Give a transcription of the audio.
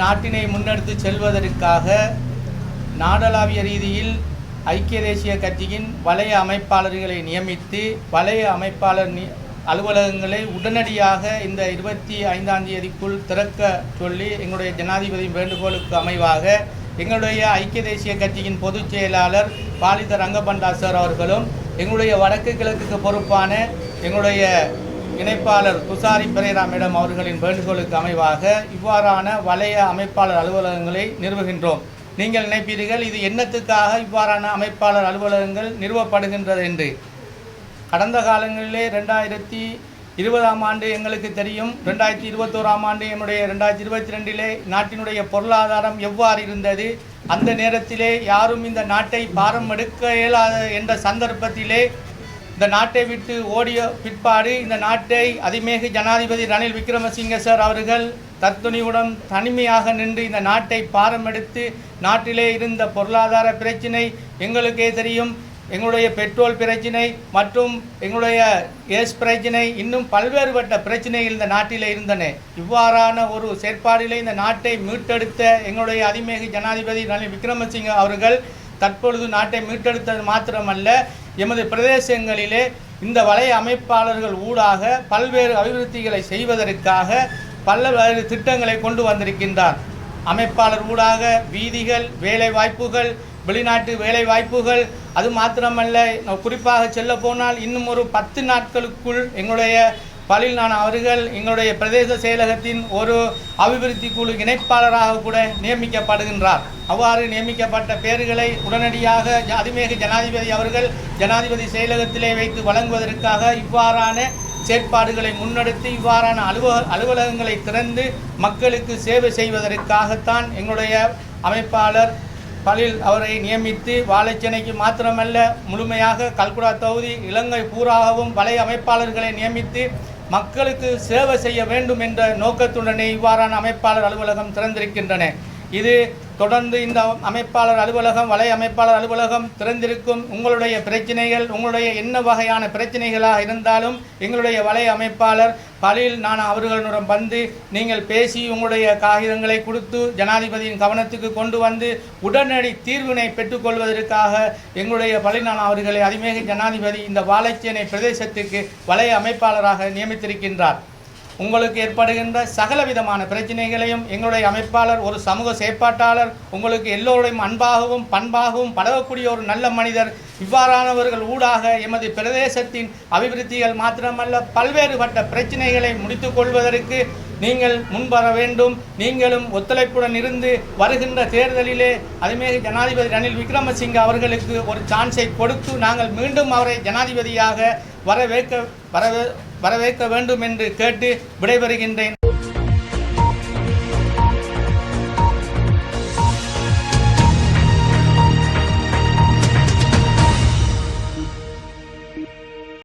நாட்டினை முன்னெடுத்து செல்வதற்காக நாடளாவிய ரீதியில் ஐக்கிய தேசிய கட்சியின் வலய அமைப்பாளர்களை நியமித்து வலய அமைப்பாளர் அலுவலகங்களை உடனடியாக இந்த 25ஆம் தேதிக்குள் திறக்க சொல்லி எங்களுடைய ஜனாதிபதி வேண்டுகோளுக்கு அமைவாக எங்களுடைய ஐக்கிய தேசிய கட்சியின் பொதுச் செயலாளர் பாலித ரங்கபண்டா சார் அவர்களும் எங்களுடைய வடக்கு கிழக்குக்கு பொறுப்பான எங்களுடைய இணைப்பாளர் துசாரி பெரேரா மேடம் அவர்களின் வேண்டுகோளுக்கு அமைவாக இவ்வாறான வலய அமைப்பாளர் அலுவலகங்களை நிறுவுகின்றோம். நீங்கள் நினைப்பீர்கள் இது என்னத்துக்காக இவ்வாறான அமைப்பாளர் அலுவலகங்கள் நிறுவப்படுகின்றது என்று. கடந்த காலங்களிலே 2020ஆம் ஆண்டு எங்களுக்கு தெரியும், 2021ஆம் ஆண்டு என்னுடைய 2022 நாட்டினுடைய பொருளாதாரம் எவ்வாறு இருந்தது, அந்த நேரத்திலே யாரும் இந்த நாட்டை பாரம் எடுக்க இயலாத என்ற சந்தர்ப்பத்திலே இந்த நாட்டை விட்டு ஓடிய பிற்பாடு இந்த நாட்டை அதிமேகு ஜனாதிபதி ரணில் விக்ரமசிங்க சார் அவர்கள் தத்துணிவுடன் தனிமையாக நின்று இந்த நாட்டை பாரம் எடுத்து நாட்டிலே இருந்த பொருளாதார பிரச்சினை எங்களுக்கே தெரியும், எங்களுடைய பெட்ரோல் பிரச்சினை மற்றும் எங்களுடைய கேஸ் பிரச்சினை, இன்னும் பல்வேறுபட்ட பிரச்சனைகள் இந்த நாட்டிலே இருந்தன. இவ்வாறான ஒரு செயற்பாடிலே இந்த நாட்டை மீட்டெடுத்த எங்களுடைய அதிமேகு ஜனாதிபதி ரணில் விக்ரமசிங்க அவர்கள் தற்பொழுது நாட்டை மீட்டெடுத்தது மாத்திரமல்ல, எமது பிரதேசங்களிலே இந்த வலய அமைப்பாளர்கள் ஊடாக பல்வேறு அபிவிருத்திகளை செய்வதற்காக பல்வேறு திட்டங்களை கொண்டு வந்திருக்கின்றார். அமைப்பாளர் ஊடாக வீதிகள், வேலை வாய்ப்புகள், வெளிநாட்டு வேலை வாய்ப்புகள், அது மாத்திரமல்ல குறிப்பாக செல்ல போனால் இன்னும் ஒரு 10 நாட்களுக்குள் எங்களுடைய பலில் நான் அவர்கள் எங்களுடைய பிரதேச செயலகத்தின் ஒரு அபிவிருத்தி குழு இணைப்பாளராக கூட நியமிக்கப்படுகின்றார். அவ்வாறு நியமிக்கப்பட்ட பேர்களை உடனடியாக அதிமேகு ஜனாதிபதி அவர்கள் ஜனாதிபதி செயலகத்திலே வைத்து வழங்குவதற்காக இவ்வாறான செயற்பாடுகளை முன்னெடுத்து இவ்வாறான அலுவலகங்களை திறந்து மக்களுக்கு சேவை செய்வதற்காகத்தான் எங்களுடைய அமைப்பாளர் பலில் அவரை நியமித்து வாழைச்சேனைக்கு மாத்திரமல்ல முழுமையாக கல்குடா தொகுதி இலங்கை பூராகவும் வலய அமைப்பாளர்களை நியமித்து மக்களுக்கு சேவை செய்ய வேண்டும் என்ற நோக்கத்துடனே இவ்வாறான அமைப்பாளர் அலுவலகம் திறந்திருக்கின்றன. இது தொடர்ந்து இந்த அமைப்பாளர் அலுவலகம் வலய அமைப்பாளர் அலுவலகம் திறந்திருக்கும். உங்களுடைய பிரச்சனைகள் உங்களுடைய என்ன வகையான பிரச்சனைகளாக இருந்தாலும் எங்களுடைய வலய அமைப்பாளர் பலில் நான் அவர்களிடம் வந்து நீங்கள் பேசி உங்களுடைய காகிதங்களை கொடுத்து ஜனாதிபதியின் கவனத்துக்கு கொண்டு வந்து உடனடி தீர்வினை பெற்றுக்கொள்வதற்காக எங்களுடைய பலில் நான் அவர்களை அதிமேக ஜனாதிபதி இந்த வாழைச்சேனை பிரதேசத்துக்கு வலய அமைப்பாளராக நியமித்திருக்கின்றார். உங்களுக்கு ஏற்படுகின்ற சகல விதமான பிரச்சனைகளையும் எங்களுடைய அமைப்பாளர் ஒரு சமூக செயற்பாட்டாளர், உங்களுக்கு எல்லோருடையும் அன்பாகவும் பண்பாகவும் பழகக்கூடிய ஒரு நல்ல மனிதர். இவ்வாறானவர்கள் ஊடாக எமது பிரதேசத்தின் அபிவிருத்திகள் மாத்திரமல்ல பல்வேறுபட்ட பிரச்சனைகளை முடித்து கொள்வதற்கு நீங்கள் முன்வர வேண்டும். நீங்களும் ஒத்துழைப்புடன் இருந்து வருகின்ற தேர்தலிலே அதிமேக ஜனாதிபதி ரணில் விக்ரமசிங்க அவர்களுக்கு ஒரு சான்ஸை கொடுத்து நாங்கள் மீண்டும் அவரை ஜனாதிபதியாக வரவேற்க வேண்டும் என்று கேட்டு விடைபெறுகின்றேன்.